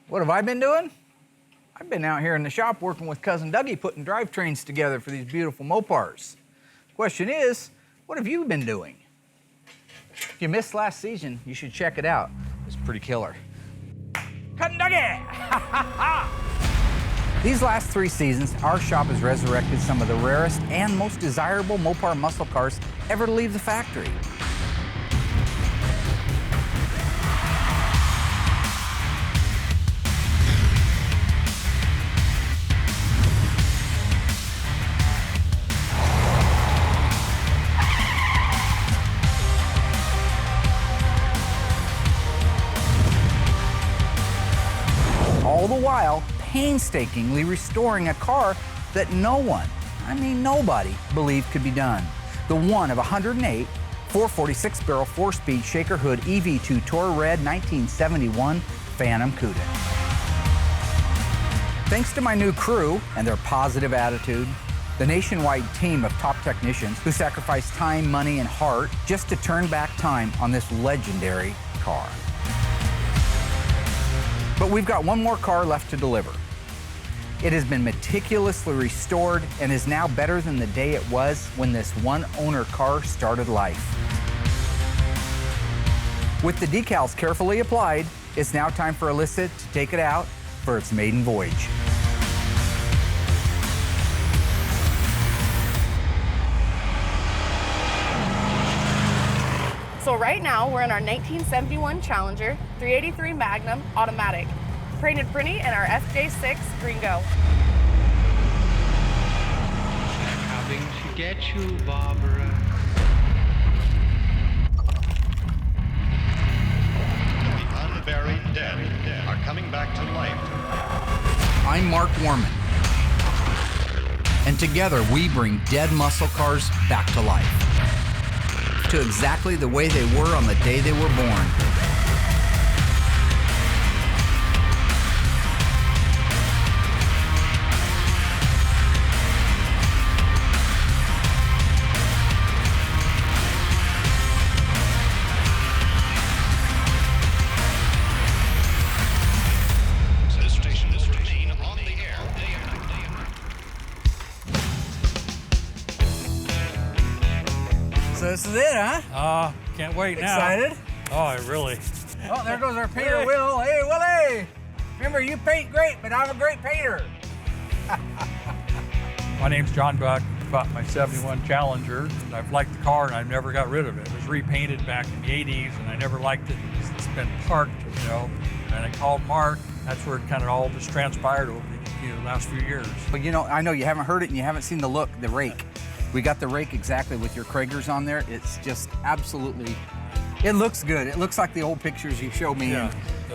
What have I been doing? I've been out here in the shop working with Cousin Dougie putting drivetrains together for these beautiful Mopars. Question is, what have you been doing? If you missed last season, you should check it out. It's pretty killer. Cousin Dougie! These last 3 seasons, our shop has resurrected some of the rarest and most desirable Mopar muscle cars ever to leave the factory. All the while, painstakingly restoring a car that no one, I mean nobody, believed could be done. The one of 108, 446-barrel 4-speed Shaker Hood EV2 Tour Red 1971 Phantom Cuda. Thanks to my new crew and their positive attitude, the nationwide team of top technicians who sacrificed time, money, and heart just to turn back time on this legendary car. But we've got one more car left to deliver. It has been meticulously restored and is now better than the day it was when this one-owner car started life. With the decals carefully applied, it's now time for Alyssa to take it out for its maiden voyage. So right now, we're in our 1971 Challenger 383 Magnum automatic, painted pretty in our FJ6 green go. Coming to get you, Barbara. The unburied dead are coming back to life. I'm Mark Warman, and together we bring dead muscle cars back to life, to exactly the way they were on the day they were born. This station will remain on the air day and night. So this is it, huh? Can't wait now. Excited? Oh, really? Oh, there goes our painter, Will. Hey, Willie! Remember, you paint great, but I'm a great painter. My name's John Buck. Bought my 71 Challenger, and I've liked the car, and I've never got rid of it. It was repainted back in the 80s, and I never liked it because it's been parked, you know. And I called Mark. That's where it kind of all just transpired over the last few years. But you know, I know you haven't heard it and you haven't seen the look, the rake. We got the rake exactly with your Kragers on there. It's just absolutely, it looks good. It looks like the old pictures you showed me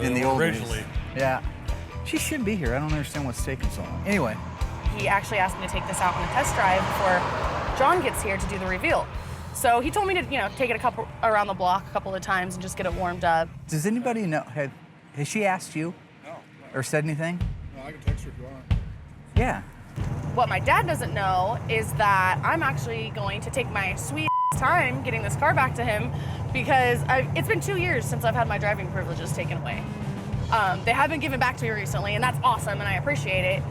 in the old days. originally. Yeah. She should be here. I don't understand what's taking so long. Anyway. He actually asked me to take this out on a test drive before John gets here to do the reveal. So he told me to, take it around the block a couple of times and just get it warmed up. Does anybody know, has she asked you? No. Or said anything? No, I can text her if you want. Yeah. What my dad doesn't know is that I'm actually going to take my sweet time getting this car back to him because it's been 2 years since I've had my driving privileges taken away. They have been given back to me recently, and that's awesome, and I appreciate it.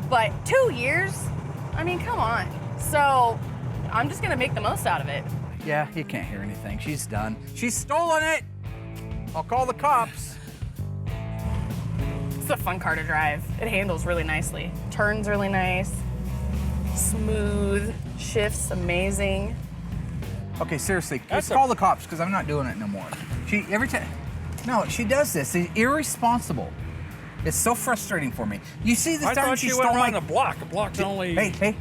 But 2 years? I mean, come on. So I'm just gonna make the most out of it. Yeah, you can't hear anything. She's done. She's stolen it! I'll call the cops. It's a fun car to drive. It handles really nicely. Turns really nice. Smooth. Shifts amazing. Okay, seriously, let's call the cops because I'm not doing it no more. Every time, no, she does this. It's irresponsible. It's so frustrating for me. You see this I time thought she she stole went my... around a block. A block's only... Hey.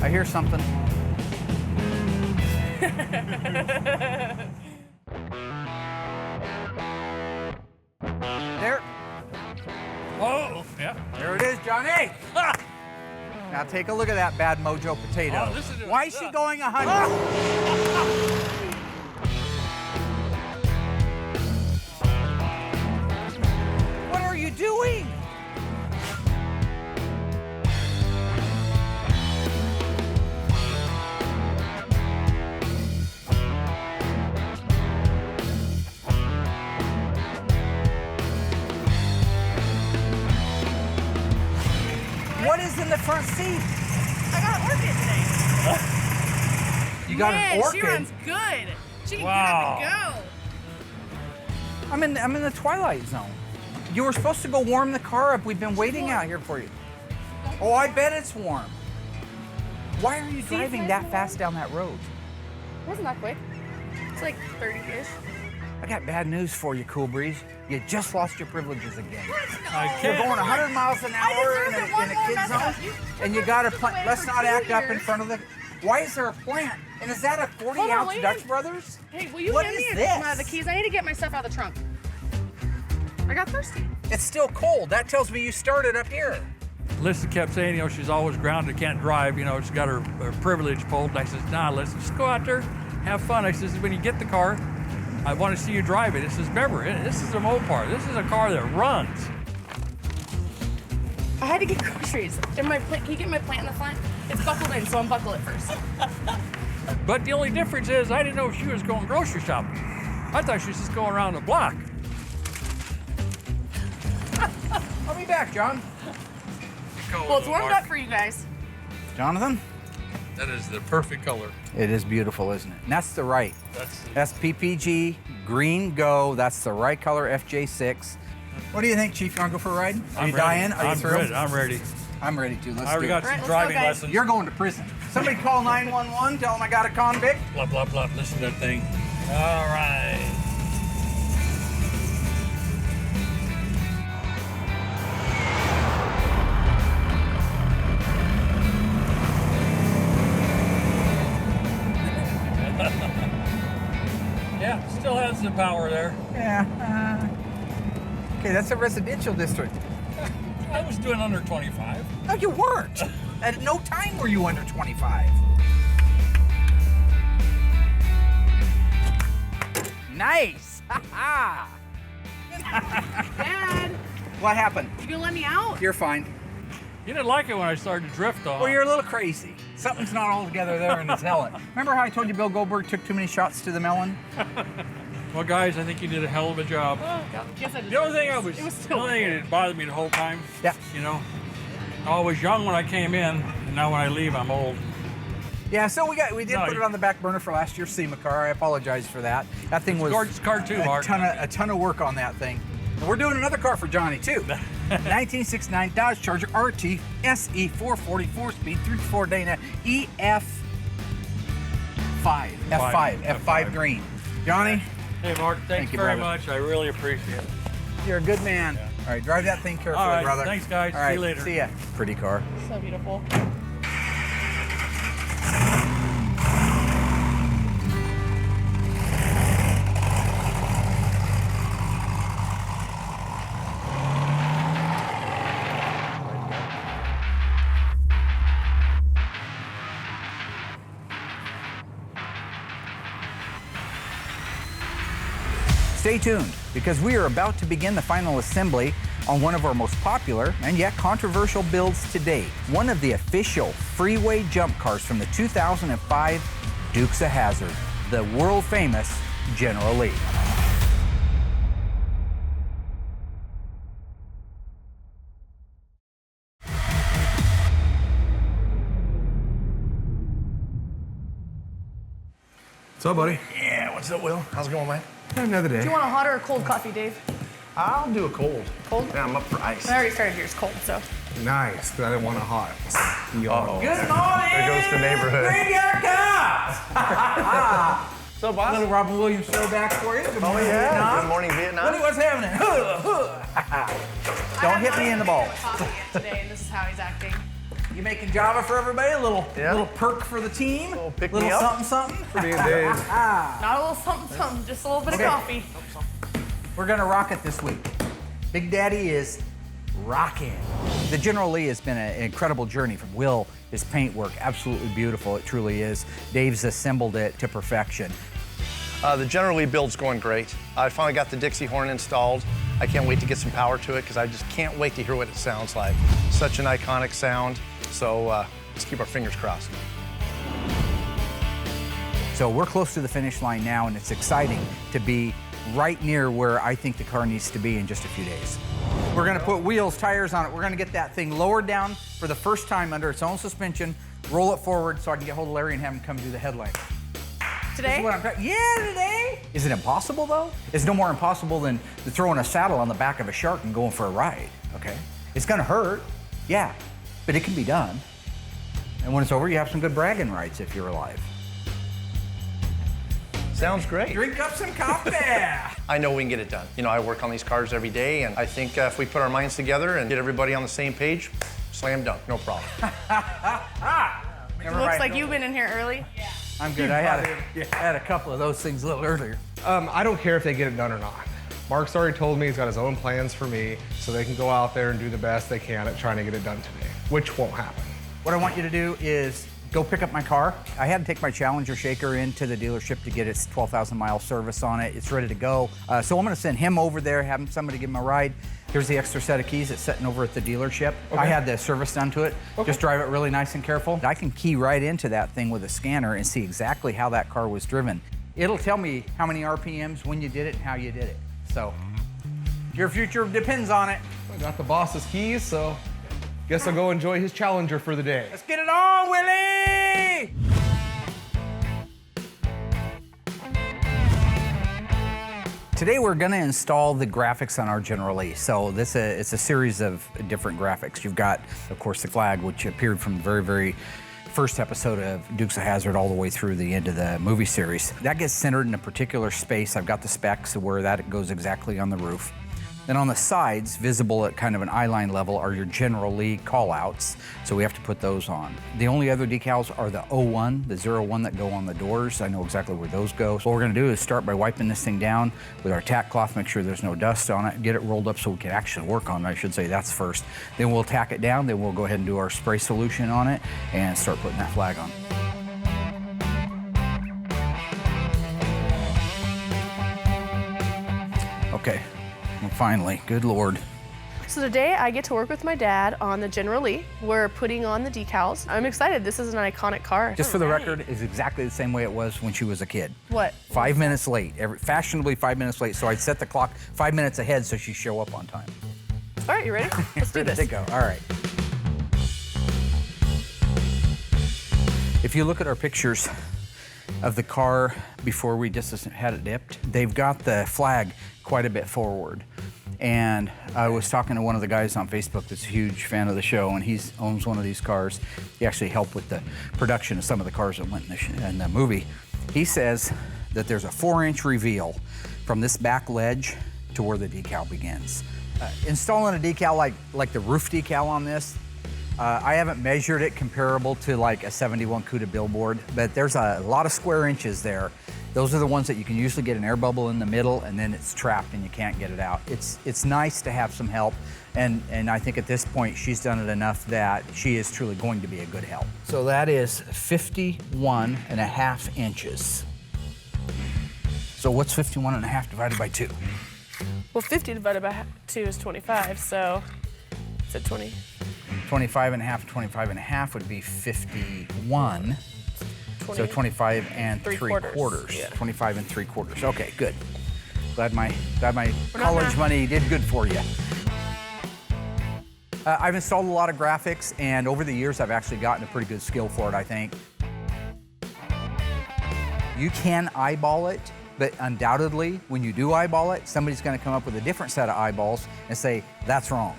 I hear something. There. Oh, yeah. There it is, Johnny. Now take a look at that bad mojo potato. Oh, this is Why is she going 100? What are you doing? the front seat. I got an orchid today. You got Man, an orchid? she runs good. She can Wow. get up and go. I'm in the twilight zone. You were supposed to go warm the car up. We've been waiting out here for you. Oh, I bet it's warm. Why are you driving that fast down that road? It wasn't that quick. It's like 30-ish. I got bad news for you, Cool Breeze. You just lost your privileges again. I You're can't. going 100 miles an hour deserve in it one a more kid mess zone, up. You and you took got a this plant. away Let's for not 2 act up in years. front of the. Why is there a plant? And is that a 40-ounce wait. Dutch Brothers? Hey, will you What hand is me this? the keys? I need to get my stuff out of the trunk. I got thirsty. It's still cold. That tells me you started up here. Lisa kept saying, she's always grounded, can't drive, she's got her privilege pulled. And I says, nah, Lisa, just go out there, have fun. I says, when you get the car, I want to see you drive it. It says, remember, this is a Mopar. This is a car that runs. I had to get groceries. And can you get my plant in the front? It's buckled in, so unbuckle it first. But the only difference is I didn't know she was going grocery shopping. I thought she was just going around the block. I'll be back, John. Well, it's warmed up for you guys. Jonathan? That is the perfect color. It is beautiful, isn't it? And that's the right. That's That's PPG, green go. That's the right color, FJ6. What do you think, Chief? You want to go for a ride? Are you dying? Are you I'm thrilled? ready. I'm ready. I'm ready to. Let's I already do got it. some All right, let's driving go, guys. lessons. You're going to prison. Somebody call 911, tell them I got a convict. Blah, blah, blah. Listen to that thing. All right. Yeah, still has the power there. Yeah. Okay, that's a residential district. I was doing under 25. No, you weren't. At no time were you under 25. Nice. Dad, What happened? you gonna let me out? You're fine. You didn't like it when I started to drift on. Well, you're a little crazy. Something's not all together there in his helmet. Remember how I told you Bill Goldberg took too many shots to the melon? Well, guys, I think you did a hell of a job. Oh, guess I The only thing it was still the only thing that bothered me the whole time, Yeah. I was young when I came in, and now when I leave, I'm old. Yeah, so we did No, put it on the back burner for last year's SEMA car. I apologize for that. That thing was Gorgeous car too, Mark. a ton of work on that thing. And we're doing another car for Johnny too. 1969 Dodge Charger RT SE 444 speed 3-4 Dana EF5 F5 green. Johnny, Hey, Mark, thanks Thank you, very brother. much. I really appreciate it. you're a good man. Yeah. All right, drive that thing carefully, All right, brother. thanks, guys. All See right, you later. See ya. Pretty car. So beautiful. Stay tuned, because we are about to begin the final assembly on one of our most popular and yet controversial builds to date. One of the official freeway jump cars from the 2005 Dukes of Hazzard, the world famous General Lee. What's up, buddy? Yeah, what's up, Will? How's it going, man? Another Do day. you want a hot or a cold coffee, Dave? I'll do a cold. Cold? Yeah, I'm up for ice. I already started yours cold, so. Nice, but I didn't want it hot. Uh-oh. Good morning! There goes the neighborhood. Graveyard Cops! So, boss? Little Robin Williams show back for you. Good Oh, morning, yeah. Vietnam. Good morning, Vietnam. What's happening? Don't hit me in the balls. Today, and this is how he's acting. You making Java for everybody? A little Yeah. little perk for the team? Little pick me little up. something. Me and Dave. Not a little something, something, just a little bit Okay. of coffee. We're gonna rock it this week. Big Daddy is rocking. The General Lee has been an incredible journey from Will, his paint work, absolutely beautiful, it truly is. Dave's assembled it to perfection. The General Lee build's going great. I finally got the Dixie horn installed. I can't wait to get some power to it because I just can't wait to hear what it sounds like. Such an iconic sound. So let's keep our fingers crossed. So we're close to the finish line now, and it's exciting to be right near where I think the car needs to be in just a few days. We're gonna put wheels, tires on it. We're gonna get that thing lowered down for the first time under its own suspension, roll it forward so I can get hold of Larry and have him come do the headlight. Today? Today. Is it impossible though? It's no more impossible than throwing a saddle on the back of a shark and going for a ride, okay? It's gonna hurt, yeah, but it can be done. And when it's over, you have some good bragging rights if you're alive. Sounds great. Drink up some coffee. I know we can get it done. You know, I work on these cars every day, and I think if we put our minds together and get everybody on the same page, slam dunk, no problem. Looks like you've been in here early. Yeah. I'm good. I had a couple of those things a little earlier. I don't care if they get it done or not. Mark's already told me he's got his own plans for me, so they can go out there and do the best they can at trying to get it done today, which won't happen. What I want you to do is go pick up my car. I had to take my Challenger shaker into the dealership to get its 12,000 mile service on it. It's ready to go. So I'm gonna send him over there, have somebody give him a ride. Here's the extra set of keys. It's sitting over at the dealership. Okay. I had the service done to it. Okay. Just drive it really nice and careful. I can key right into that thing with a scanner and see exactly how that car was driven. It'll tell me how many RPMs, when you did it, and how you did it. So your future depends on it. I got the boss's keys, so guess I'll go enjoy his Challenger for the day. Let's get it on, Willie! Today we're gonna install the graphics on our General Lee. So it's a series of different graphics. You've got, of course, the flag, which appeared from the very, very first episode of Dukes of Hazzard all the way through the end of the movie series. That gets centered in a particular space. I've got the specs of where that goes exactly on the roof. Then on the sides, visible at kind of an eye-line level, are your General Lee call-outs, so we have to put those on. The only other decals are the 01, the 01 that go on the doors. I know exactly where those go. So what we're gonna do is start by wiping this thing down with our tack cloth, make sure there's no dust on it, get it rolled up so we can actually work on it, I should say that's first. Then we'll tack it down, then we'll go ahead and do our spray solution on it and start putting that flag on. Okay. Well, finally, good Lord. So today I get to work with my dad on the General Lee. We're putting on the decals. I'm excited. This is an iconic car. Just for the record, it's exactly the same way it was when she was a kid. What? 5 minutes late, fashionably 5 minutes late. So I'd set the clock 5 minutes ahead so she'd show up on time. All right, you ready? Let's do this. Ready to go. All right. If you look at our pictures of the car before we just had it dipped, they've got the flag quite a bit forward. And I was talking to one of the guys on Facebook that's a huge fan of the show, and he owns one of these cars. He actually helped with the production of some of the cars that went in the movie. He says that there's a 4-inch reveal from this back ledge to where the decal begins. Installing a decal like the roof decal on this, I haven't measured it comparable to like a 71 CUDA billboard, but there's a lot of square inches there. Those are the ones that you can usually get an air bubble in the middle and then it's trapped and you can't get it out. It's nice to have some help, and I think at this point she's done it enough that she is truly going to be a good help. So that is 51.5 inches. So what's 51.5 divided by 2? Well, 50 divided by 2 is 25, so is it 20? 25.5 would be 51. 20, so 25 and 3 quarters. Yeah. 25 and 3 quarters. Okay, good. Glad my college money did good for you. I've installed a lot of graphics, and over the years, I've actually gotten a pretty good skill for it, I think. You can eyeball it, but undoubtedly, when you do eyeball it, somebody's gonna come up with a different set of eyeballs and say, that's wrong.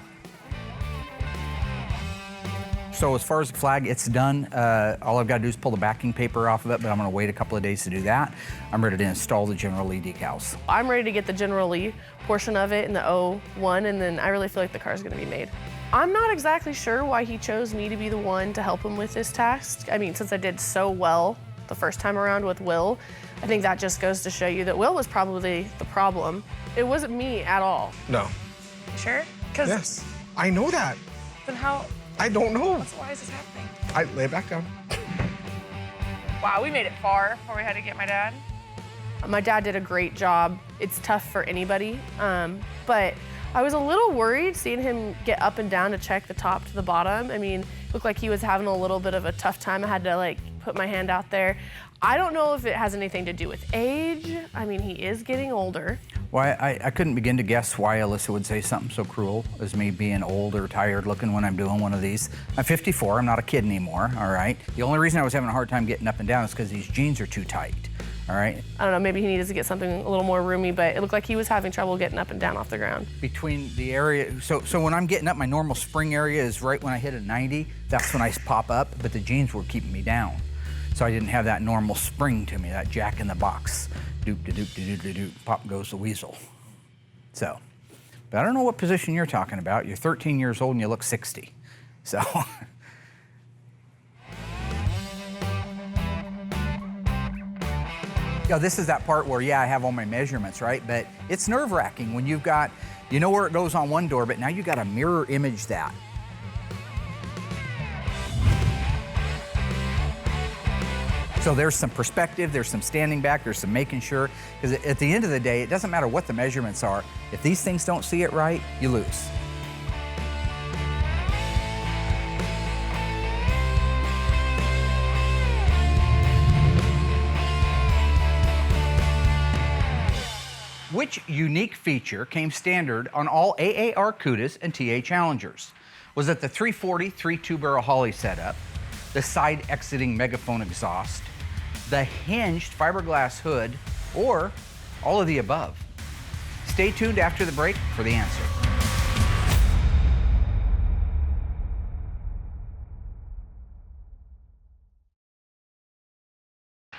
So as far as the flag, it's done. All I've got to do is pull the backing paper off of it, but I'm going to wait a couple of days to do that. I'm ready to install the General Lee decals. I'm ready to get the General Lee portion of it in the 01, and then I really feel like the car's going to be made. I'm not exactly sure why he chose me to be the one to help him with this task. I mean, since I did so well the first time around with Will, I think that just goes to show you that Will was probably the problem. It wasn't me at all. No. You sure? Yes, I know that. Then how? I don't know. Why is this happening? I lay it back down. Wow, we made it far before we had to get my dad. My dad did a great job. It's tough for anybody, but I was a little worried seeing him get up and down to check the top to the bottom. I mean, it looked like he was having a little bit of a tough time. I had to like put my hand out there. I don't know if it has anything to do with age. I mean, he is getting older. Well, I couldn't begin to guess why Alyssa would say something so cruel as me being old or tired looking when I'm doing one of these. I'm 54, I'm not a kid anymore, all right? The only reason I was having a hard time getting up and down is because these jeans are too tight, all right? I don't know, maybe he needed to get something a little more roomy, but it looked like he was having trouble getting up and down off the ground. Between the area, so when I'm getting up, my normal spring area is right when I hit a 90, that's when I pop up, but the jeans were keeping me down. So I didn't have that normal spring to me, that jack in the box. Doop-de-doop-de-doop-de-doop, pop goes the weasel. So, but I don't know what position you're talking about. You're 13 years old and you look 60. So. Yeah, this is that part where, yeah, I have all my measurements, right? But it's nerve-wracking when you've got, you know where it goes on one door, but now you've got to mirror image that. So there's some perspective, there's some standing back, there's some making sure, because at the end of the day, it doesn't matter what the measurements are. If these things don't see it right, you lose. Which unique feature came standard on all AAR Cudas and TA Challengers? Was it the 340 3.2 barrel Holley setup, the side exiting megaphone exhaust, the hinged fiberglass hood, or all of the above? Stay tuned after the break for the answer.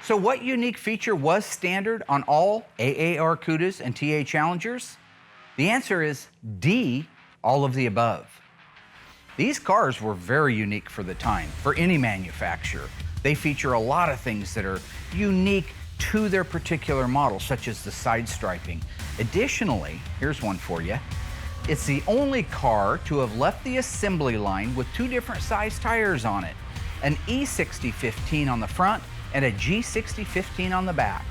So what unique feature was standard on all AAR Cudas and TA Challengers? The answer is D, all of the above. These cars were very unique for the time, for any manufacturer. They feature a lot of things that are unique to their particular model, such as the side striping. Additionally, here's one for you. It's the only car to have left the assembly line with two different size tires on it, an E6015 on the front and a G6015 on the back.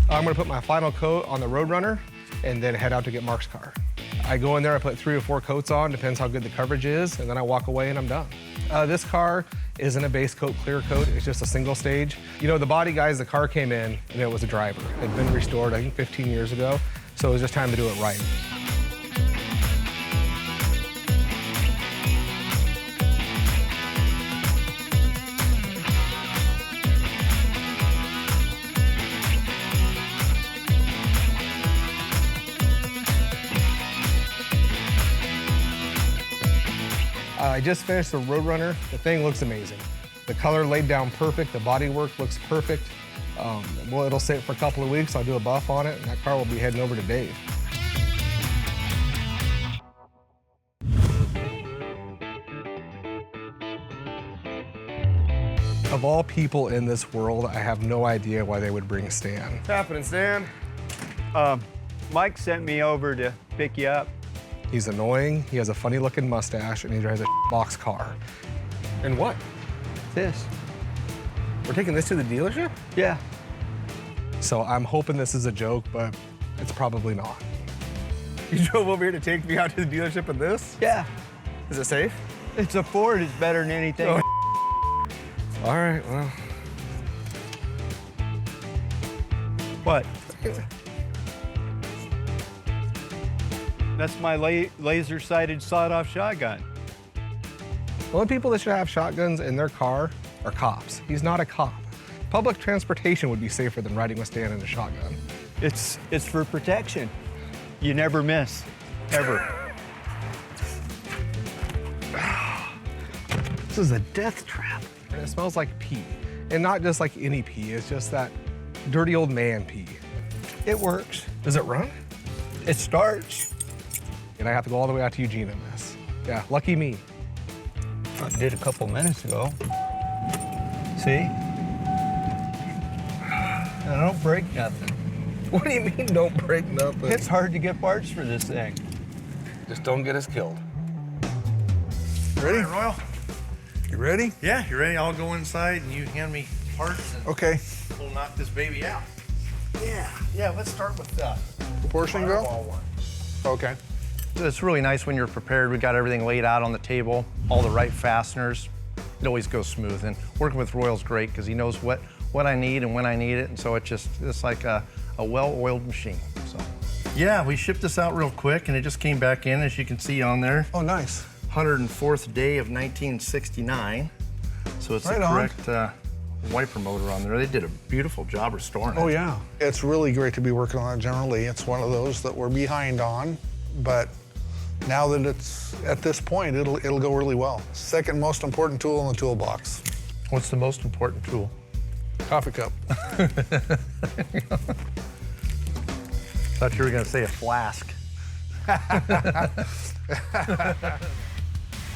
I'm gonna put my final coat on the Roadrunner and then head out to get Mark's car. I go in there, I put 3 or 4 coats on, depends how good the coverage is, and then I walk away and I'm done. This car isn't a base coat, clear coat, it's just a single stage. You know, the body guys, the car came in and it was a driver. It had been restored, I think 15 years ago, so it was just time to do it right. I just finished the Roadrunner. The thing looks amazing. The color laid down perfect. The bodywork looks perfect. Well, it'll sit for a couple of weeks. I'll do a buff on it, and that car will be heading over to Dave. Of all people in this world, I have no idea why they would bring Stan. What's happening, Stan? Mike sent me over to pick you up. He's annoying, he has a funny looking mustache, and he drives a box car. And what? This. We're taking this to the dealership? Yeah. So I'm hoping this is a joke, but it's probably not. You drove over here to take me out to the dealership in this? Yeah. Is it safe? It's a Ford. It's better than anything. Oh, all right, well. What? That's my laser-sighted sawed-off shotgun. The only people that should have shotguns in their car are cops. He's not a cop. Public transportation would be safer than riding with Stan in a shotgun. It's for protection. You never miss, ever. This is a death trap. And it smells like pee. And not just like any pee, it's just that dirty old man pee. It works. Does it run? It starts. And I have to go all the way out to Eugene in this. Yeah, lucky me. I did a couple minutes ago. See? I don't break nothing. What do you mean don't break nothing? It's hard to get parts for this thing. Just don't get us killed. Ready? All right, Royal? You ready? Yeah, you ready? I'll go inside and you hand me parts and Okay. we'll knock this baby out. Yeah, let's start with Proportion go? one. Okay. It's really nice when you're prepared. We got everything laid out on the table, all the right fasteners. It always goes smooth. And working with Royal's great because he knows what I need and when I need it. And so it's like a well-oiled machine. So yeah, we shipped this out real quick and it just came back in, as you can see on there. Oh, nice. 104th day of 1969. So it's Right the on. correct wiper motor on there. They did a beautiful job restoring it. Oh, yeah. It's really great to be working on it generally. It's one of those that we're behind on, but now that it's at this point, it'll go really well. Second most important tool in the toolbox. What's the most important tool? Coffee cup. Thought you were gonna say a flask.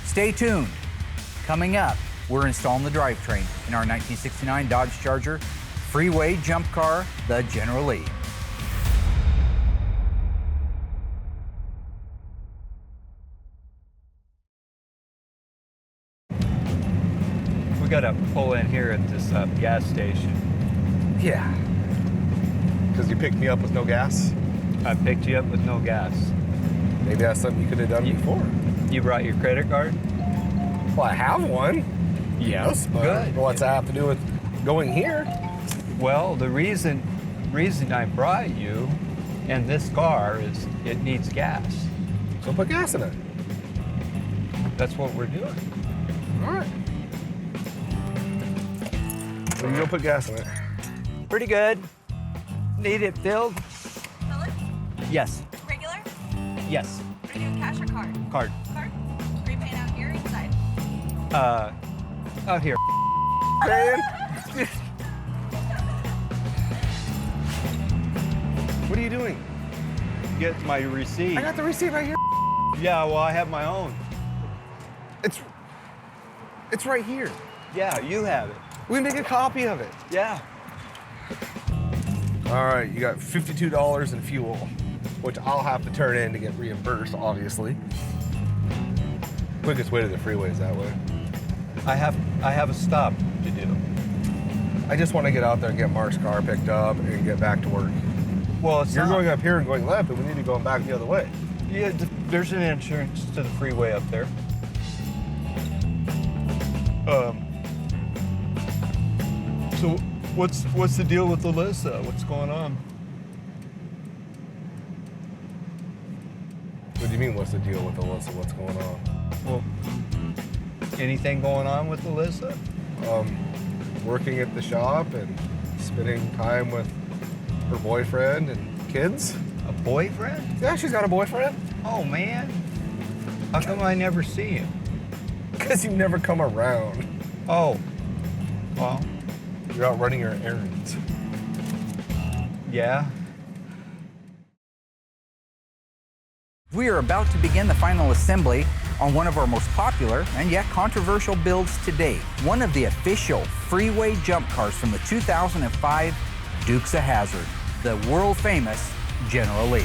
Stay tuned. Coming up, we're installing the drivetrain in our 1969 Dodge Charger freeway jump car, the General Lee. We gotta pull in here at this gas station. Yeah. Because you picked me up with no gas? I picked you up with no gas. Maybe that's something you could have done before. You brought your credit card? Well, I have one. Yes, but Good. what's that have to do with going here? Well, the reason I brought you in this car is it needs gas. So put gas in it. That's what we're doing. All right. So you go put gas in it. Pretty good. Need it filled? Fill it? Yes. Regular? Yes. Are you doing cash or card? Card. Card? Are you paying out here or inside? Out here. Man. What are you doing? Get my receipt. I got the receipt right here. Yeah, well, I have my own. It's right here. Yeah, you have it. We make a copy of it. Yeah. All right, you got $52 in fuel, which I'll have to turn in to get reimbursed, obviously. Quickest way to the freeway is that way. I have a stop to do. I just want to get out there and get Mark's car picked up and get back to work. Well, it's You're not- going up here and going left, and we need to go back the other way. Yeah, there's an entrance to the freeway up there. So what's the deal with Alyssa? What's going on? What do you mean, what's the deal with Alyssa? What's going on? Well, anything going on with Alyssa? Working at the shop and spending time with her boyfriend and kids. A boyfriend? Yeah, she's got a boyfriend. Oh man. How come I never see him? Because you never come around. Oh. Well, You're out running your errands. yeah. We are about to begin the final assembly on one of our most popular and yet controversial builds to date, one of the official freeway jump cars from the 2005 Dukes of Hazzard, the world-famous General Lee.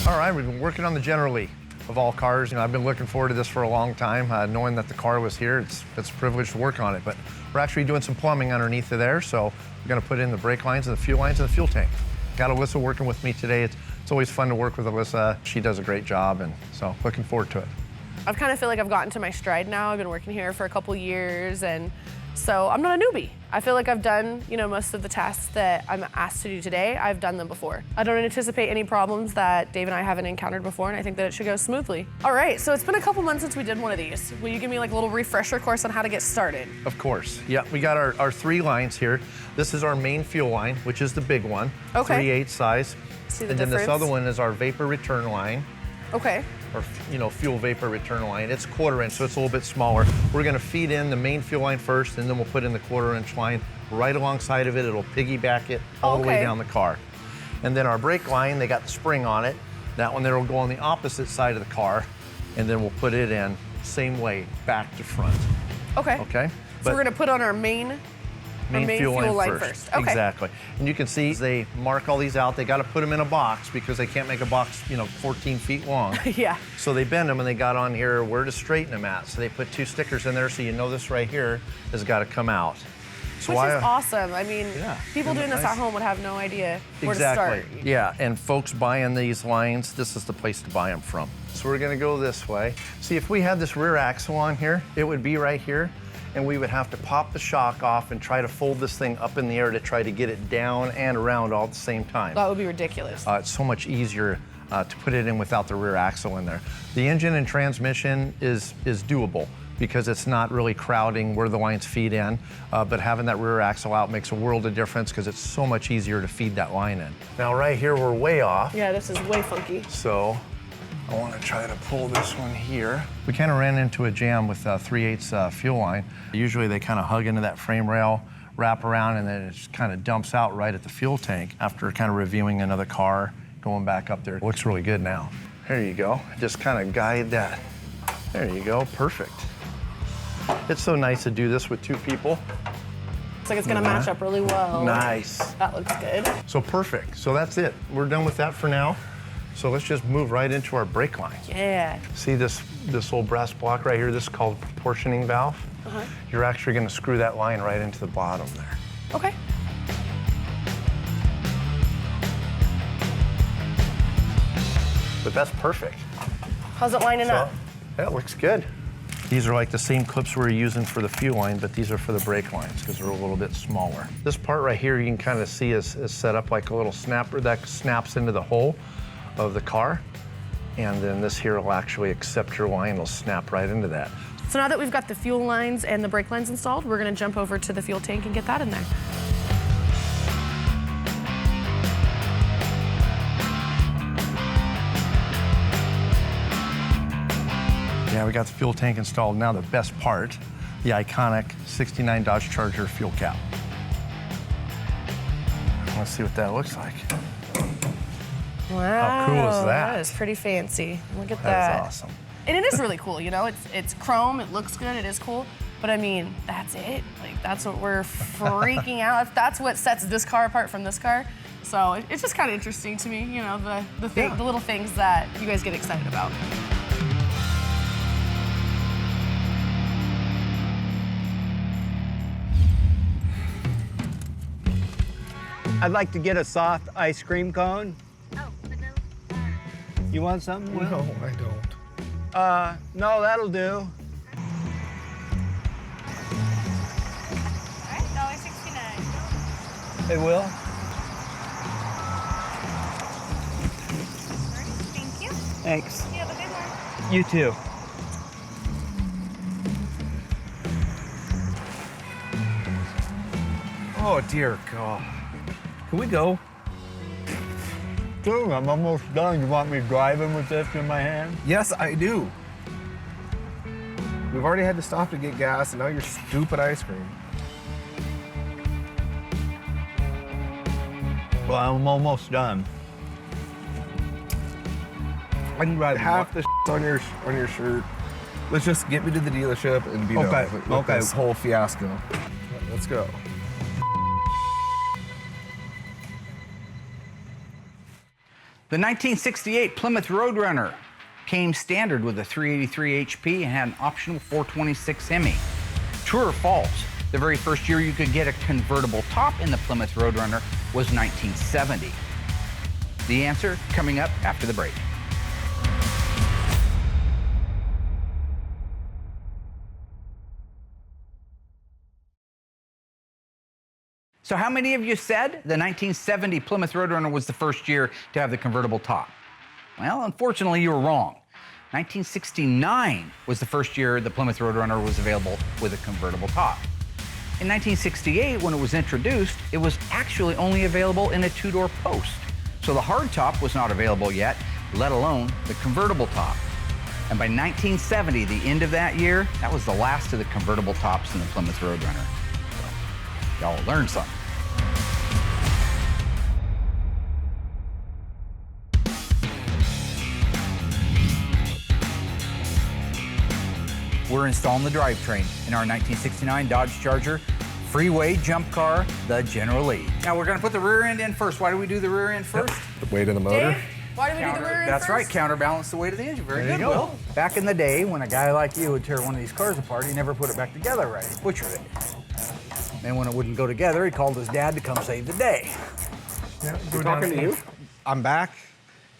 All right, we've been working on the General Lee of all cars. You know, I've been looking forward to this for a long time, knowing that the car was here. It's a privilege to work on it, but we're actually doing some plumbing underneath of there, so we're gonna put in the brake lines and the fuel lines and the fuel tank. Got Alyssa working with me today. It's always fun to work with Alyssa. She does a great job, and so looking forward to it. I kind of feel like I've gotten to my stride now. I've been working here for a couple years, and so I'm not a newbie. I feel like I've done, most of the tasks that I'm asked to do today. I've done them before. I don't anticipate any problems that Dave and I haven't encountered before, and I think that it should go smoothly. All right, so it's been a couple months since we did one of these. Will you give me like a little refresher course on how to get started? Of course. Yeah, we got our 3 lines here. This is our main fuel line, which is the big one, Okay. 3/8 size. See the And then this difference? other one is our vapor return line, Okay. or fuel vapor return line. It's 1/4 inch, so it's a little bit smaller. We're gonna feed in the main fuel line first, and then we'll put in the 1/4 inch line right alongside of it. It'll piggyback it all the way Okay. down the car. And then our brake line, they got the spring on it. That one there will go on the opposite side of the car, and then we'll put it in same way, back to front. Okay. Okay? So we're gonna put on our main Main main fuel fuel line line first. first. Okay. Exactly. And you can see they mark all these out. They got to put them in a box because they can't make a box, 14 feet long. Yeah. So they bend them and they got on here where to straighten them at. So they put 2 stickers in there so you know this right here has got to come out. So Which is awesome. I mean, Yeah. people Isn't doing it this nice? at home would have no idea where Exactly. to start. Yeah, and folks buying these lines, this is the place to buy them from. So we're gonna go this way. See, if we had this rear axle on here, it would be right here, and we would have to pop the shock off and try to fold this thing up in the air to try to get it down and around all at the same time. That would be ridiculous. It's so much easier to put it in without the rear axle in there. The engine and transmission is doable because it's not really crowding where the lines feed in, but having that rear axle out makes a world of difference because it's so much easier to feed that line in. Now right here, we're way off. Yeah, this is way funky. So I want to try to pull this one here. We kind of ran into a jam with 3/8 fuel line. Usually they kind of hug into that frame rail, wrap around, and then it just kind of dumps out right at the fuel tank after kind of reviewing another car, going back up there. It looks really good now. There you go. Just kind of guide that. There you go, perfect. It's so nice to do this with 2 people. Looks like it's gonna match up really well. Nice. That looks good. So perfect. So that's it. We're done with that for now. So let's just move right into our brake lines. Yeah. See this little brass block right here? This is called proportioning valve. You're actually going to screw that line right into the bottom there. Okay. But that's perfect. How's it lining up? Yeah, it looks good. These are like the same clips we're using for the fuel line, but these are for the brake lines because they're a little bit smaller. This part right here you can kind of see is set up like a little snapper that snaps into the hole of the car. And then this here will actually accept your line, it'll snap right into that. So now that we've got the fuel lines and the brake lines installed, we're gonna jump over to the fuel tank and get that in there. Yeah, we got the fuel tank installed. Now the best part, the iconic 69 Dodge Charger fuel cap. Let's see what that looks like. Wow. How cool is that? That is pretty fancy. Look at that. That is awesome. And it is really cool, it's chrome, it looks good, it is cool. But I mean, that's it. Like, that's what we're freaking out. That's what sets this car apart from this car. So it's just kind of interesting to me, the little things that you guys get excited about. I'd like to get a soft ice cream cone. Oh, vanilla. You want something, Will? No, I don't. No, that'll do. All right, $1.69. Hey, Will? Thank you. Thanks. You have a good one. You too. Oh, dear God. Can we go? Dude, I'm almost done. You want me driving with this in my hand? Yes, I do. We've already had to stop to get gas, and now you're stupid ice cream. Well, I'm almost done. I can ride half the on your shirt. Let's just get me to the dealership and be done with this whole fiasco. Let's go. The 1968 Plymouth Roadrunner came standard with a 383 HP and had an optional 426 Hemi. True or false, the very first year you could get a convertible top in the Plymouth Roadrunner was 1970. The answer coming up after the break. So how many of you said the 1970 Plymouth Roadrunner was the first year to have the convertible top? Well, unfortunately, you were wrong. 1969 was the first year the Plymouth Roadrunner was available with a convertible top. In 1968, when it was introduced, it was actually only available in a two-door post. So the hardtop was not available yet, let alone the convertible top. And by 1970, the end of that year, that was the last of the convertible tops in the Plymouth Roadrunner. Y'all learned something. We're installing the drivetrain in our 1969 Dodge Charger freeway jump car, the General Lee. Now we're gonna put the rear end in first. Why do we do the rear end first? The weight of the motor. Dave, why do we do the rear end That's first? right, counterbalance the weight of the engine. Very There good, you go. Will. Back in the day, when a guy like you would tear one of these cars apart, he never put it back together right. He butchered it. Then when it wouldn't go together, he called his dad to come save the day. We're talking to you. I'm back,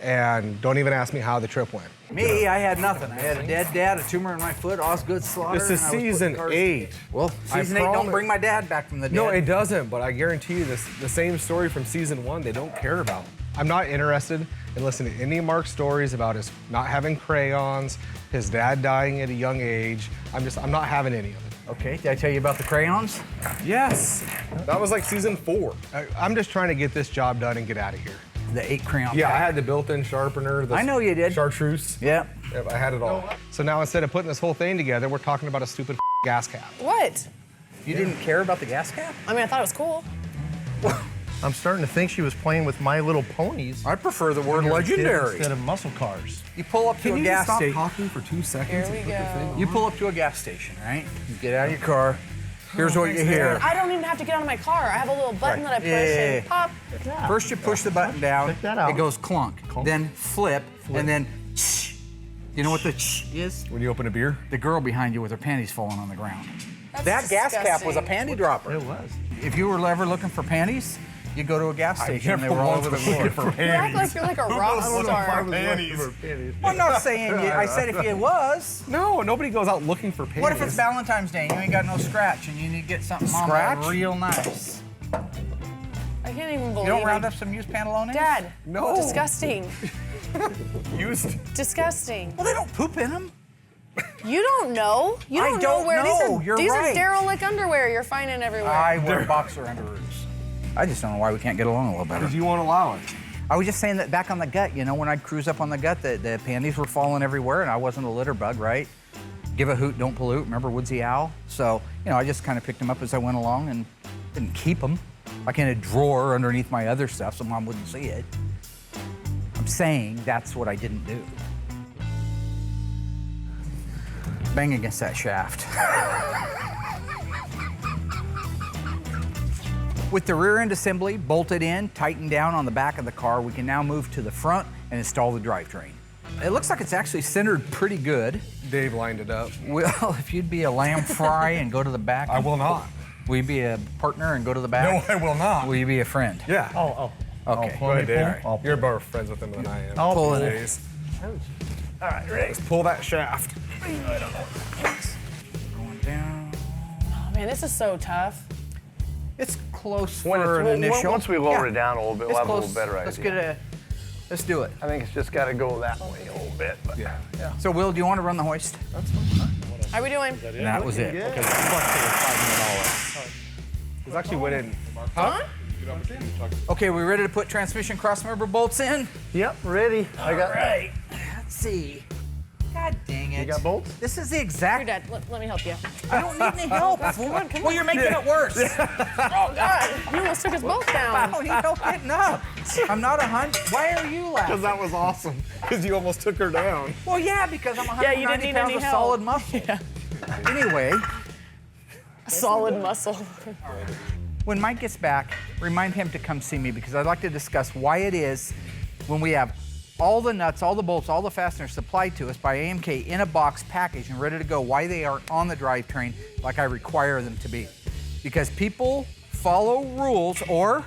and don't even ask me how the trip went. Me, I had nothing. I had a dead dad, a tumor in my foot, Osgood slaughter. This is and I was putting season cars- 8. Well, season 8 don't promise- bring my dad back from the dead. No, it doesn't, but I guarantee you this, the same story from season 1, they don't care about. I'm not interested in listening to any of Mark's stories about his not having crayons, his dad dying at a young age. I'm not having any of it. Okay, did I tell you about the crayons? Yes, that was like season 4. I'm just trying to get this job done and get out of here. The 8 crayon Yeah, I pack. had the built-in sharpener. The I know you did. Chartreuse. Yeah. Yep, I had it all. So now instead of putting this whole thing together, we're talking about a stupid gas cap. What? You didn't care about the gas cap? I mean, I thought it was cool. I'm starting to think she was playing with My Little Ponies. I prefer the word legendary. Instead of muscle cars. You pull up to a gas station. talking for 2 seconds? Here we go. You pull up to a gas station, right? You get out of your car. Here's what you hear. I don't even have to get out of my car. I have a little button that I push Yeah. and pop. First you push the button down, Check that out. it goes clunk. Then flip, and then shh. You know what the shh is? When you open a beer? The girl behind you with her panties falling on the ground. That's That gas cap was a disgusting. panty dropper. It was. If you were ever looking for panties, you go to a gas station and they were all over the floor. You act like you're like a rock star. Well, I'm not saying you. I said if you was. No, nobody goes out looking for panties. What if it's Valentine's Day and you ain't got no scratch and you need to get something on Scratch? there real nice? I can't even believe You don't it. round up some used pantalones? Dad. No. Disgusting. used? Disgusting. Well, they don't poop in them. You don't know. You I don't don't know where know. You're these right. are derelict underwear you're finding everywhere. I wear boxer underoos. I just don't know why we can't get along a little better. Because you won't allow it. I was just saying that back on the gut, you know, when I'd cruise up on the gut, the panties were falling everywhere and I wasn't a litter bug, right? Give a hoot, don't pollute. Remember Woodsy Owl? So, you know, I just kind of picked them up as I went along and didn't keep them. Like in a drawer underneath my other stuff so Mom wouldn't see it. I'm saying that's what I didn't do. Bang against that shaft. With the rear end assembly bolted in, tightened down on the back of the car, we can now move to the front and install the drivetrain. It looks like it's actually centered pretty good. Dave lined it up. Well, if you'd be a lamb fry and go to the back. I will not. Will you be a partner and go to the back? No, I will not. Will you be a friend? Yeah. Okay. Go ahead, Dave. You're more friends with him than I am. I'll pull it. Days. All right, ready? Let's pull that shaft. Going down. Oh, man, this is so tough. It's close for an initial. Once we lower Yeah. it down a little bit, It's we'll have a close. little better Let's idea. let's do it. I think it's just got to go that way a little bit. But Yeah. So, Will, do you want to run the hoist? How are we doing? That was it. Okay, This actually went in. Okay, we ready to put transmission crossmember bolts in? Yep, ready. I got. Right. Let's see. God dang it. You got bolts? This is the Here, exact. Dad, let me help you. I don't need any help. Well, you're making it worse. Oh, God. You almost took us both I down. don't need help getting up. I'm not 100. Why are you laughing? Because that was awesome. Because you almost took her down. Well, yeah, because I'm Yeah, you 190 didn't need pounds any of help. solid muscle. Anyway, Solid muscle. when Mike gets back, remind him to come see me because I'd like to discuss why it is when we have all the nuts, all the bolts, all the fasteners supplied to us by AMK in a box package and ready to go, why they aren't on the drivetrain like I require them to be. Because people follow rules or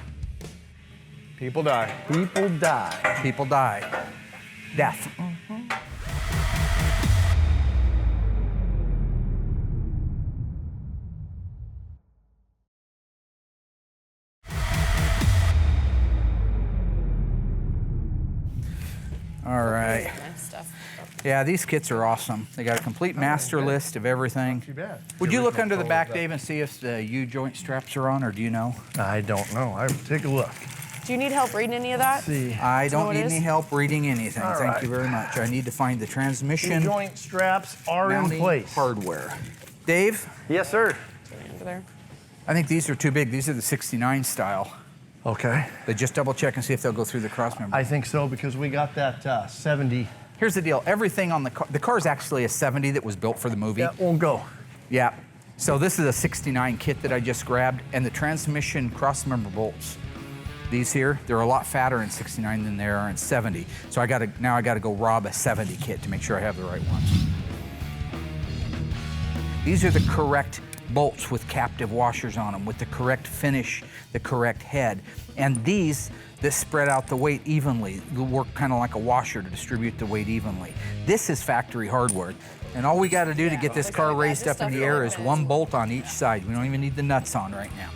People die. People die. people die. Death. All right. Nice stuff. Yeah, these kits are awesome. They got a complete master list of everything. Too bad. Would you look under the back, Dave, and see if the U-joint straps are on, or do you know? I don't know. I take a look. Do you need help reading any of that? See. I know don't what need it is? any help reading anything. All Thank right. you very much. I need to find the transmission Joint straps are in mounting place. hardware. Dave, Yes, sir. Over there. I think these are too big. These are the 69 style. Okay. But just double check and see if they'll go through the crossmember. I think so because we got that 70. Here's the deal. Everything on the car is actually a 70 that was built for the movie. That won't go. Yeah. So this is a 69 kit that I just grabbed, and the transmission crossmember bolts, these here, they're a lot fatter in 69 than they are in 70. So now I gotta go rob a 70 kit to make sure I have the right ones. These are the correct bolts with captive washers on them, with the correct finish, the correct head. And these that spread out the weight evenly, work kind of like a washer to distribute the weight evenly. This is factory hardware. And all we gotta do to get this car raised up in the air is one bolt on each side. We don't even need the nuts on right now.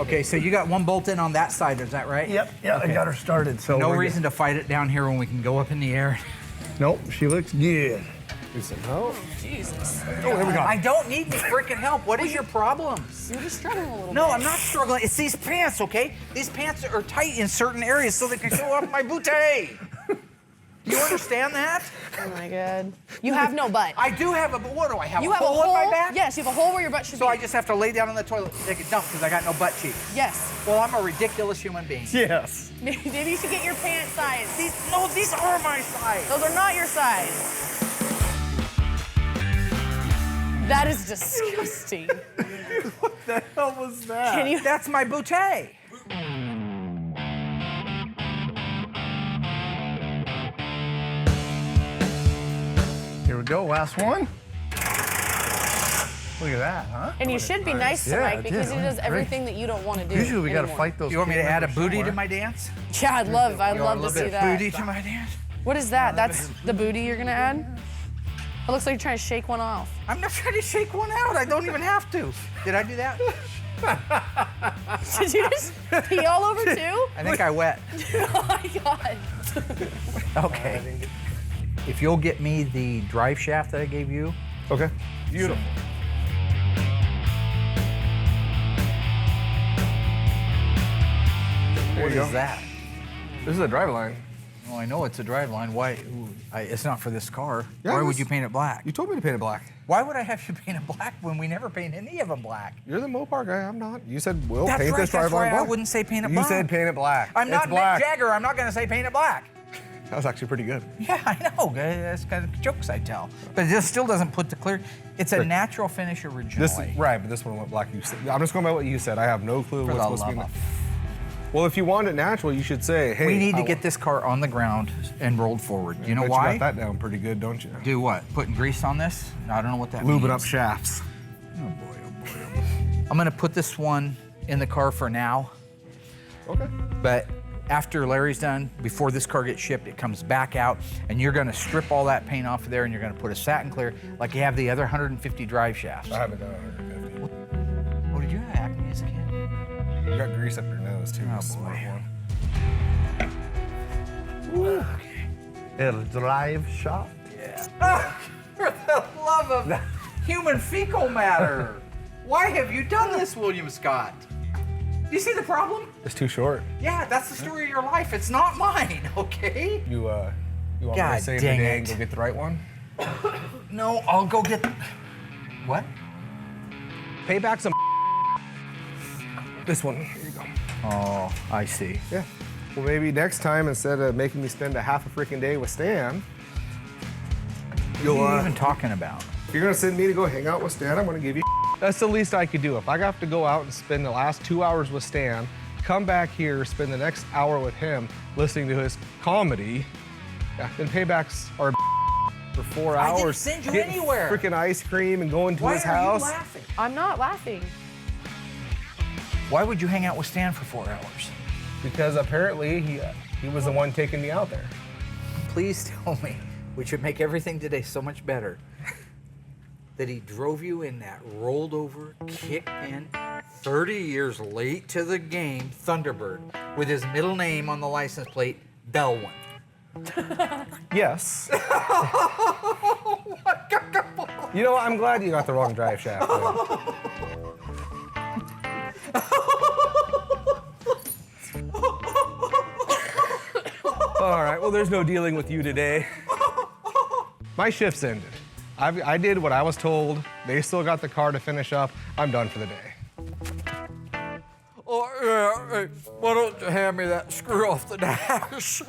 Okay, so you got one bolt in on that side, is that right? Yep, yeah, Okay. I got her started. So No we're reason to fight it down here when we can go up in the air. good. Nope, she looks good. You said no? Jesus. Oh, here we go. I don't need any freaking help. What is your problem? You're just struggling a little No, bit. I'm not struggling. It's these pants, okay? These pants are tight in certain areas so they can show off my booty. You understand that? Oh my God. You have no butt. I do have a, what do I have? You a have a hole in my hole. back? Yes, you have a hole where your butt should So be. I just have to lay down on the toilet and take a dump because I got no butt cheeks. Yes. Well, I'm a ridiculous human being. Yes. Maybe you should get your pant size. These are my size. Those are not your size. That is disgusting. What the hell was that? Can you? That's my booty. Here we go, last one. Look at that, huh? And you should be nice to Yeah, Mike I because did. he does Great. everything that you don't want to do. Usually we got to anymore. fight those. You want me to add a members booty to somewhere. my dance? Yeah, I'd love You want to a little see bit of that. booty to my dance? What is that? That's the booty you're gonna add? It looks like you're trying to shake one off. I'm not trying to shake one out. I don't even have to. Did I do that? Did you just pee all over too? I think I wet. Oh my God. Okay. If you'll get me the drive shaft that I gave you. Okay. Beautiful. What you is go. that? This is a drive line. Well, I know it's a drive line. Why? It's not for this car. Yeah, Why it would was- you paint it black? You told me to paint it black. Why would I have you paint it black when we never paint any of them black? You're the Mopar guy, I'm not. You said we'll That's paint right, this drive that's line why black. I wouldn't say paint it You black. said paint it black. I'm not It's black. Mick Jagger. I'm not going to say paint it black. That was actually pretty good. Yeah, I know. That's kind of jokes I tell. But this still doesn't put the clear. It's a natural finish originally. This right, but this one went black. You said, I'm just going by what you said. I have no clue For what's the supposed to be. love of- Well, if you want it natural, you should say, hey. we need to I get this car on the ground and rolled forward. You know bet why? You got that down pretty good, don't you? Do what? Putting grease on this? I don't know what that means. Lubing up shafts. Oh boy, oh boy, oh boy. I'm gonna put this one in the car for now, Okay. but after Larry's done, before this car gets shipped, it comes back out, and you're gonna strip all that paint off of there, and you're gonna put a satin clear like you have the other 150 drive shafts. I haven't done 150. Oh, did you have acne as a kid? You got grease up your nose, too. Oh, This is boy. one. El drive shop. For the love of human fecal matter. Why have you done this, William Scott? Do you see the problem? It's too short. Yeah, that's the story of your life. It's not mine, okay? You want me God to save dang the day it. and go get the right one? No, I'll go get. What? Payback's a This one. Here you go. Oh, I see. Yeah. Well, maybe next time, instead of making me spend a half a freaking day with Stan, What you'll, are you even talking about? if you're gonna send me to go hang out with Stan, I'm gonna give you. That's the least I could do. If I have to go out and spend the last 2 hours with Stan, come back here, spend the next hour with him, listening to his comedy, yeah, then paybacks are for 4 I hours. didn't send you getting anywhere. Freaking ice cream and going to Why his are house. you laughing? I'm not laughing. Why would you hang out with Stan for 4 hours? Because apparently he was the one taking me out there. Please tell me, which would make everything today so much better, that he drove you in that rolled over, kicked in, 30 years late to the game Thunderbird with his middle name on the license plate, Belwin. Yes. You know what? I'm glad you got the wrong drive shaft. All right, well, there's no dealing with you today. My shift's ended. I did what I was told. They still got the car to finish up. I'm done for the day. Oh, yeah, hey, why don't you hand me that screw off the dash?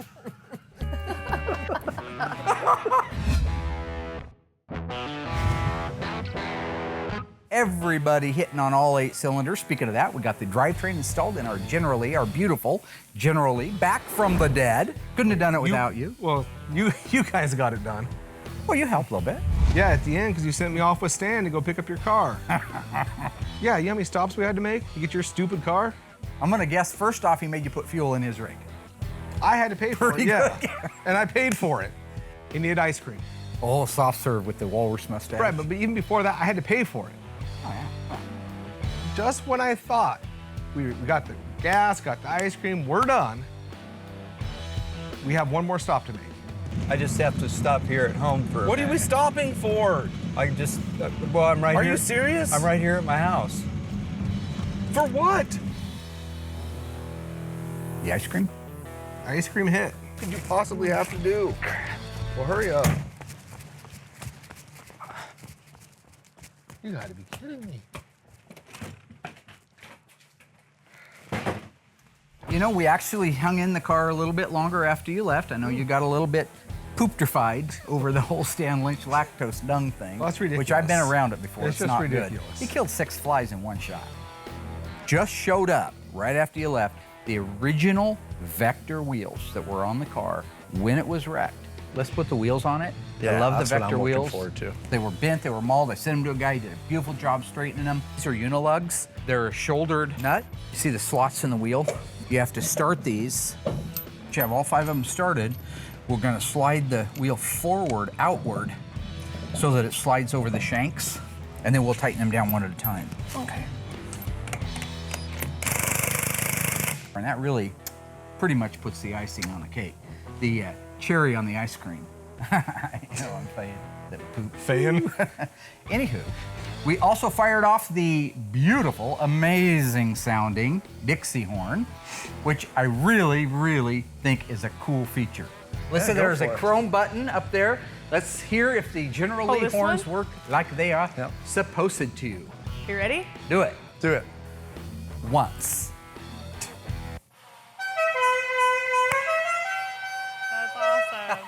everybody hitting on all 8 cylinders. Speaking of that, we got the drivetrain installed in our beautiful Generally, back from the dead. Couldn't have done it without you. Well, you guys got it done. Well, you helped a little bit. Yeah, at the end, because you sent me off with Stan to go pick up your car. Yeah, you know how many stops we had to make to get your stupid car? I'm gonna guess, first off, he made you put fuel in his rig. I had to pay for Pretty it, yeah. good. And I paid for it. He needed ice cream. Oh, soft serve with the walrus mustache. Right, but even before that, I had to pay for it. Oh, yeah. Just when I thought we got the gas, got the ice cream, we're done, we have one more stop to make. I just have to stop here at home for a What are we minute. stopping for? I just, well, I'm right Are here. you serious? I'm right here at my house. For what? The ice cream? Ice cream hit. What could you possibly have to do? Well, hurry up. You gotta be kidding me. You know, we actually hung in the car a little bit longer after you left. I know you got a little bit poopterfied over the whole Stan Lynch lactose dung thing. Well, that's ridiculous. Which I've been around it before. It's just not ridiculous. good. He killed 6 flies in one shot. Just showed up right after you left. The original Vector wheels that were on the car when it was wrecked. Let's put the wheels on it. I Yeah, love the that's what Vector I'm looking wheels. forward to. They were bent, they were mauled. I sent them to a guy, he did a beautiful job straightening them. These are unilugs. They're a shouldered nut. You see the slots in the wheel? You have to start these. Once you have all 5 of them started, we're gonna slide the wheel forward, outward, so that it slides over the shanks, and then we'll tighten them down one at a time. Okay. And that really pretty much puts the icing on the cake. The cherry on the ice cream. I know I'm playing the poop. Fan? Anywho, we also fired off the beautiful, amazing sounding Dixie horn, which I really, really think is a cool feature. Listen, go there's a for it. chrome button up there. Let's hear if the General Lee this horns one? work like they are Yep. supposed to. You ready? Do it Do it. once. That's awesome.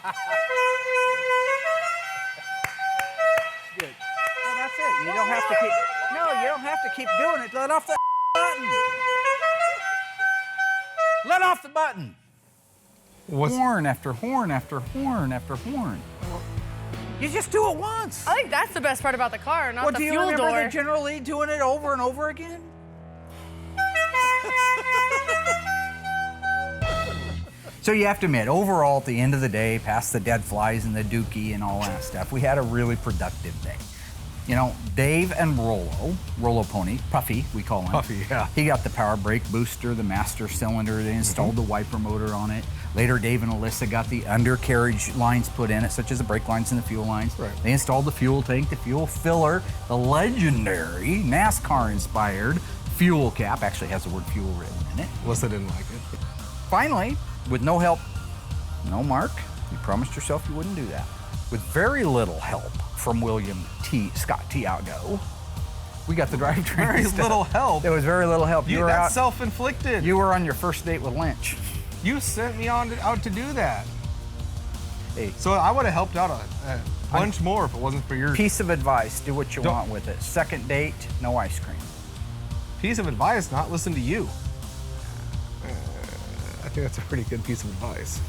Good. Well, that's it. You don't have to keep. No, you don't have to keep doing it. Let off the button. Let off the button. What's, Horn after horn after horn after horn. You just do it once. I think that's the best part about the car, not Well, the do you fuel remember door. the General Lee doing it over and over again? So you have to admit, overall, at the end of the day, past the dead flies and the dookie and all that stuff, we had a really productive day. You know, Dave and Rollo Pony, Puffy, we call him. Puffy, yeah. He got the power brake booster, the master cylinder. They installed the wiper motor on it. Later, Dave and Alyssa got the undercarriage lines put in it, such as the brake lines and the fuel lines. Right. They installed the fuel tank, the fuel filler, the legendary NASCAR-inspired fuel cap. Actually has the word fuel written in it. Alyssa didn't like it. Finally, with no help, no Mark, you promised yourself you wouldn't do that. With very little help from Scott Tiago, we got the drivetrain. Very installed. little help. There was very little help. You were that's out. self-inflicted. You were on your first date with Lynch. You sent me out to do that. Hey, So I would have helped out a bunch more if it wasn't for your piece of advice: do what you Don't- want with it. Second date, no ice cream. piece of advice, not listen to you. I think that's a pretty good piece of advice.